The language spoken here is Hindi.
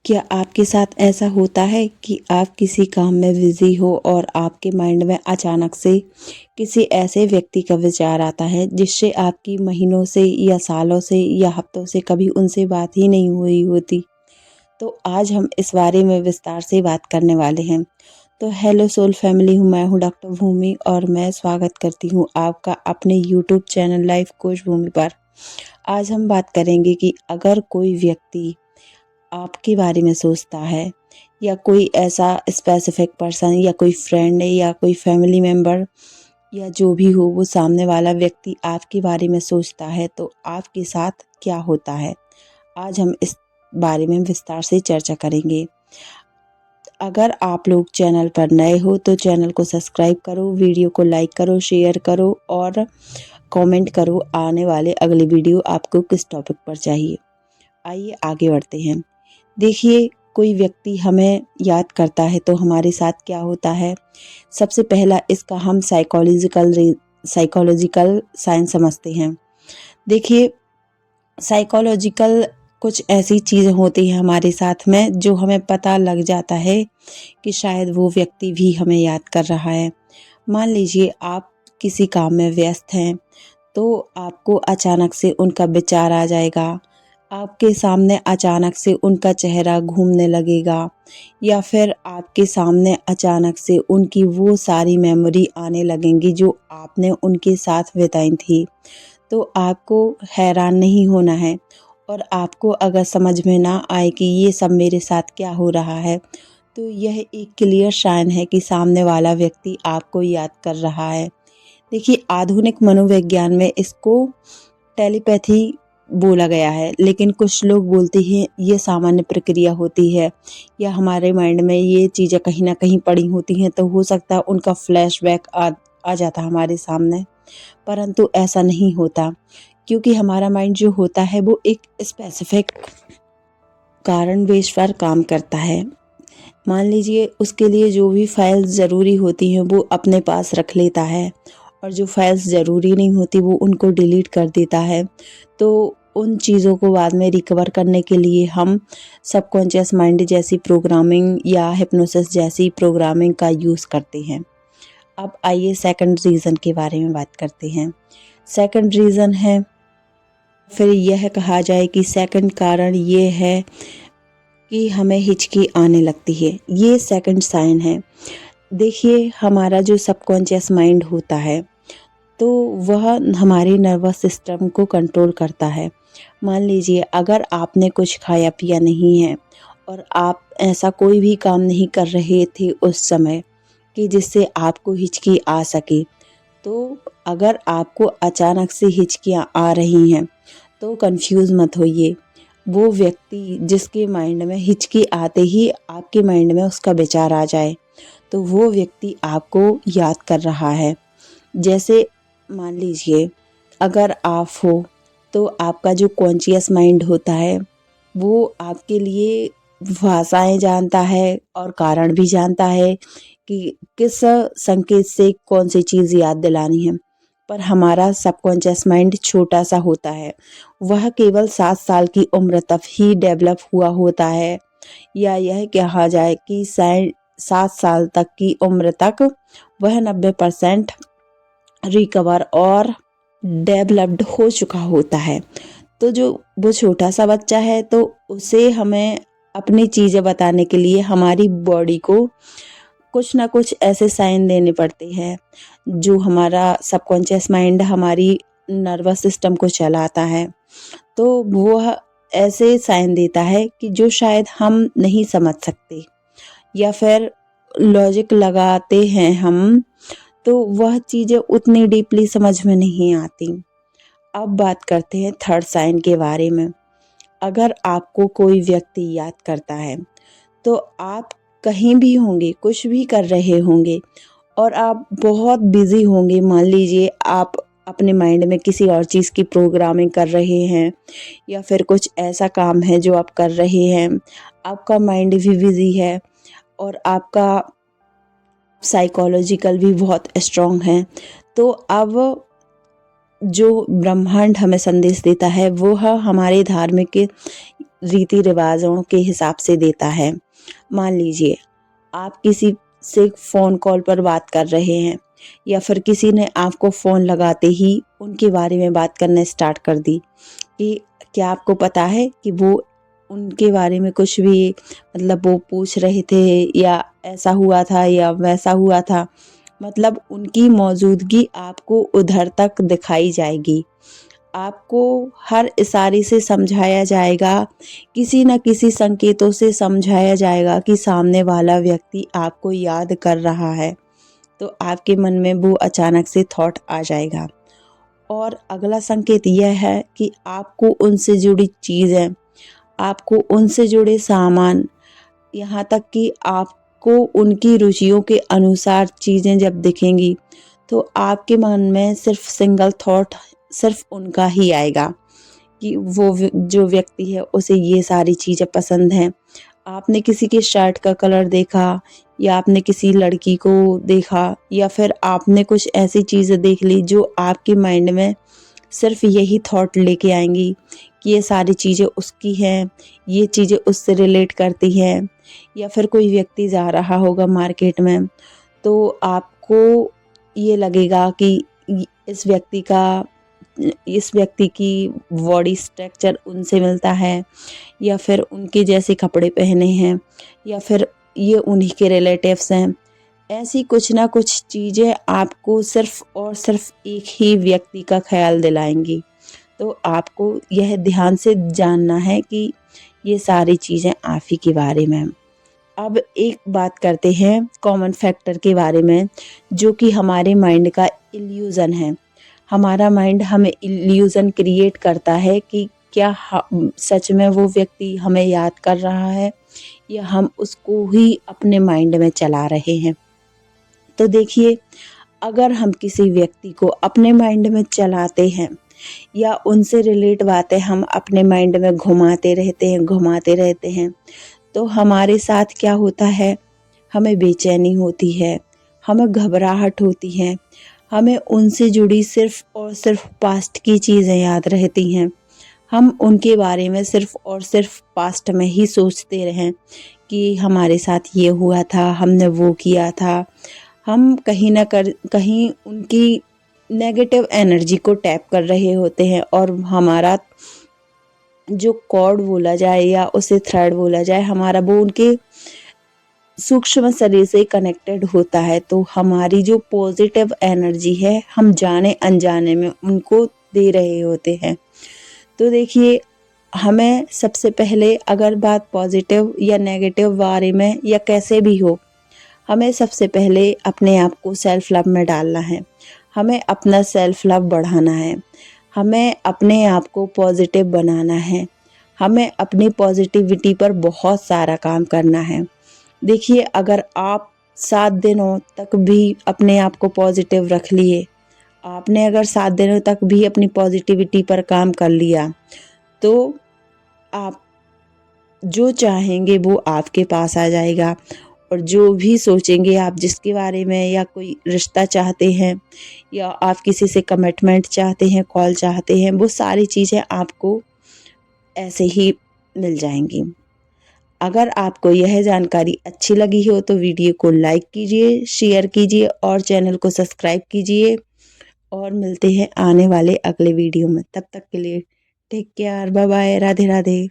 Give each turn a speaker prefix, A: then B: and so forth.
A: क्या आपके साथ ऐसा होता है कि आप किसी काम में बिज़ी हो और आपके माइंड में अचानक से किसी ऐसे व्यक्ति का विचार आता है जिससे आपकी महीनों से या सालों से या हफ्तों से कभी उनसे बात ही नहीं हुई होती? तो आज हम इस बारे में विस्तार से बात करने वाले हैं। तो हेलो सोल फैमिली, मैं हूँ डॉक्टर भूमि और मैं स्वागत करती हूँ आपका अपने यूट्यूब चैनल लाइफ कोच भूमि पर। आज हम बात करेंगे कि अगर कोई व्यक्ति आपके बारे में सोचता है या कोई ऐसा स्पेसिफिक पर्सन या कोई फ्रेंड या कोई फैमिली मेम्बर या जो भी हो, वो सामने वाला व्यक्ति आपके बारे में सोचता है तो आपके साथ क्या होता है। आज हम इस बारे में विस्तार से चर्चा करेंगे। अगर आप लोग चैनल पर नए हो तो चैनल को सब्सक्राइब करो, वीडियो को लाइक करो, शेयर करो और कमेंट करो आने वाले अगले वीडियो आपको किस टॉपिक पर चाहिए। आइए आगे बढ़ते हैं। देखिए, कोई व्यक्ति हमें याद करता है तो हमारे साथ क्या होता है। सबसे पहला इसका हम साइकोलॉजिकल साइंस समझते हैं। देखिए, साइकोलॉजिकल कुछ ऐसी चीज़ें होती हैं हमारे साथ में जो हमें पता लग जाता है कि शायद वो व्यक्ति भी हमें याद कर रहा है। मान लीजिए आप किसी काम में व्यस्त हैं तो आपको अचानक से उनका विचार आ जाएगा, आपके सामने अचानक से उनका चेहरा घूमने लगेगा या फिर आपके सामने अचानक से उनकी वो सारी मेमोरी आने लगेंगी जो आपने उनके साथ बिताई थी। तो आपको हैरान नहीं होना है और आपको अगर समझ में ना आए कि ये सब मेरे साथ क्या हो रहा है, तो यह एक क्लियर साइन है कि सामने वाला व्यक्ति आपको याद कर रहा है। देखिए, आधुनिक मनोविज्ञान में इसको टेलीपैथी बोला गया है, लेकिन कुछ लोग बोलते हैं ये सामान्य प्रक्रिया होती है या हमारे माइंड में ये चीज़ें कहीं ना कहीं पड़ी होती हैं तो हो सकता है उनका फ्लैशबैक आ जाता हमारे सामने। परंतु ऐसा नहीं होता, क्योंकि हमारा माइंड जो होता है वो एक स्पेसिफिक कारण बेस पर काम करता है। मान लीजिए उसके लिए जो भी फाइल्स ज़रूरी होती हैं वो अपने पास रख लेता है और जो फाइल्स ज़रूरी नहीं होती वो उनको डिलीट कर देता है। तो उन चीज़ों को बाद में रिकवर करने के लिए हम सबकॉन्शियस माइंड जैसी प्रोग्रामिंग या हिप्नोसिस जैसी प्रोग्रामिंग का यूज़ करते हैं। अब आइए सेकंड रीज़न के बारे में बात करते हैं। सेकंड रीज़न है, फिर यह कहा जाए कि सेकंड कारण ये है कि हमें हिचकी आने लगती है। ये सेकंड साइन है। देखिए, हमारा जो सबकॉन्शियस माइंड होता है तो वह हमारे नर्वस सिस्टम को कंट्रोल करता है। मान लीजिए अगर आपने कुछ खाया पिया नहीं है और आप ऐसा कोई भी काम नहीं कर रहे थे उस समय कि जिससे आपको हिचकी आ सके, तो अगर आपको अचानक से हिचकियाँ आ रही हैं तो कंफ्यूज मत होइए। वो व्यक्ति जिसके माइंड में हिचकी आते ही आपके माइंड में उसका विचार आ जाए तो वो व्यक्ति आपको याद कर रहा है। जैसे मान लीजिए अगर आप हो तो आपका जो कॉन्शियस माइंड होता है वो आपके लिए भाषाएं जानता है और कारण भी जानता है कि किस संकेत से कौन सी चीज़ याद दिलानी है। पर हमारा सबकॉन्शियस माइंड छोटा सा होता है, वह केवल 7 साल की उम्र तक ही डेवलप हुआ होता है, या यह कहा जाए कि 7 साल तक की उम्र तक वह 90% रिकवर और डेवलप्ड हो चुका होता है। तो जो वो छोटा सा बच्चा है तो उसे हमें अपनी चीज़ें बताने के लिए हमारी बॉडी को कुछ ना कुछ ऐसे साइन देने पड़ते हैं जो हमारा सबकॉन्शियस माइंड हमारी नर्वस सिस्टम को चलाता है। तो वो ऐसे साइन देता है कि जो शायद हम नहीं समझ सकते या फिर लॉजिक लगाते हैं हम, तो वह चीज़ें उतनी डीपली समझ में नहीं आती। अब बात करते हैं थर्ड साइन के बारे में। अगर आपको कोई व्यक्ति याद करता है तो आप कहीं भी होंगे, कुछ भी कर रहे होंगे और आप बहुत बिजी होंगे। मान लीजिए आप अपने माइंड में किसी और चीज़ की प्रोग्रामिंग कर रहे हैं या फिर कुछ ऐसा काम है जो आप कर रहे हैं, आपका माइंड भी बिजी है और आपका साइकोलॉजिकल भी बहुत स्ट्रॉन्ग है। तो अब जो ब्रह्मांड हमें संदेश देता है वो है हमारे धार्मिक रीति रिवाजों के हिसाब से देता है। मान लीजिए आप किसी से फ़ोन कॉल पर बात कर रहे हैं या फिर किसी ने आपको फ़ोन लगाते ही उनके बारे में बात करना स्टार्ट कर दी कि क्या आपको पता है कि वो उनके बारे में कुछ भी मतलब वो पूछ रहे थे या ऐसा हुआ था या वैसा हुआ था, मतलब उनकी मौजूदगी आपको उधर तक दिखाई जाएगी। आपको हर इशारे से समझाया जाएगा, किसी न किसी संकेतों से समझाया जाएगा कि सामने वाला व्यक्ति आपको याद कर रहा है। तो आपके मन में वो अचानक से थॉट आ जाएगा। और अगला संकेत यह है कि आपको उनसे जुड़ी चीज़ें, आपको उनसे जुड़े सामान, यहाँ तक कि आपको उनकी रुचियों के अनुसार चीज़ें जब दिखेंगी तो आपके मन में सिर्फ सिंगल थॉट सिर्फ उनका ही आएगा कि जो व्यक्ति है उसे ये सारी चीज़ें पसंद हैं। आपने किसी के शर्ट का कलर देखा या आपने किसी लड़की को देखा या फिर आपने कुछ ऐसी चीज़ें देख ली जो आपके माइंड में सिर्फ यही थॉट लेके आएंगी कि ये सारी चीज़ें उसकी हैं, ये चीज़ें उससे रिलेट करती हैं। या फिर कोई व्यक्ति जा रहा होगा मार्केट में तो आपको ये लगेगा कि इस व्यक्ति का इस व्यक्ति की बॉडी स्ट्रक्चर उनसे मिलता है या फिर उनके जैसे कपड़े पहने हैं या फिर ये उन्हीं के रिलेटिव्स हैं। ऐसी कुछ ना कुछ चीज़ें आपको सिर्फ और सिर्फ एक ही व्यक्ति का ख्याल दिलाएंगी। तो आपको यह ध्यान से जानना है कि ये सारी चीज़ें आप ही के बारे में हैं। अब एक बात करते हैं कॉमन फैक्टर के बारे में, जो कि हमारे माइंड का इल्यूज़न है। हमारा माइंड हमें इल्यूज़न क्रिएट करता है कि क्या सच में वो व्यक्ति हमें याद कर रहा है या हम उसको ही अपने माइंड में चला रहे हैं। तो देखिए, अगर हम किसी व्यक्ति को अपने माइंड में चलाते हैं या उनसे रिलेट बातें हम अपने माइंड में घुमाते रहते हैं तो हमारे साथ क्या होता है, हमें बेचैनी होती है, हमें घबराहट होती है, हमें उनसे जुड़ी सिर्फ और सिर्फ पास्ट की चीज़ें याद रहती हैं। हम उनके बारे में सिर्फ और सिर्फ पास्ट में ही सोचते रहें कि हमारे साथ ये हुआ था, हमने वो किया था। हम कहीं उनकी नेगेटिव एनर्जी को टैप कर रहे होते हैं और हमारा जो कॉर्ड बोला जाए या उसे थ्रेड बोला जाए, हमारा वो उनके सूक्ष्म शरीर से कनेक्टेड होता है। तो हमारी जो पॉजिटिव एनर्जी है हम जाने अनजाने में उनको दे रहे होते हैं। तो देखिए, हमें सबसे पहले अगर बात पॉजिटिव या नेगेटिव बारे में या कैसे भी हो, हमें सबसे पहले अपने आप को सेल्फ लव में डालना है। हमें अपना सेल्फ लव बढ़ाना है। हमें अपने आप को पॉजिटिव बनाना है। हमें अपनी पॉजिटिविटी पर बहुत सारा काम करना है। देखिए, अगर आप 7 दिनों तक भी अपने आप को पॉजिटिव रख लिए, आपने अगर 7 दिनों तक भी अपनी पॉजिटिविटी पर काम कर लिया, तो आप जो चाहेंगे वो आपके पास आ जाएगा। और जो भी सोचेंगे आप, जिसके बारे में, या कोई रिश्ता चाहते हैं या आप किसी से कमिटमेंट चाहते हैं, कॉल चाहते हैं, वो सारी चीज़ें आपको ऐसे ही मिल जाएंगी। अगर आपको यह जानकारी अच्छी लगी हो तो वीडियो को लाइक कीजिए, शेयर कीजिए और चैनल को सब्सक्राइब कीजिए। और मिलते हैं आने वाले अगले वीडियो में। तब तक के लिए take care, bye bye, Radhe Radhe.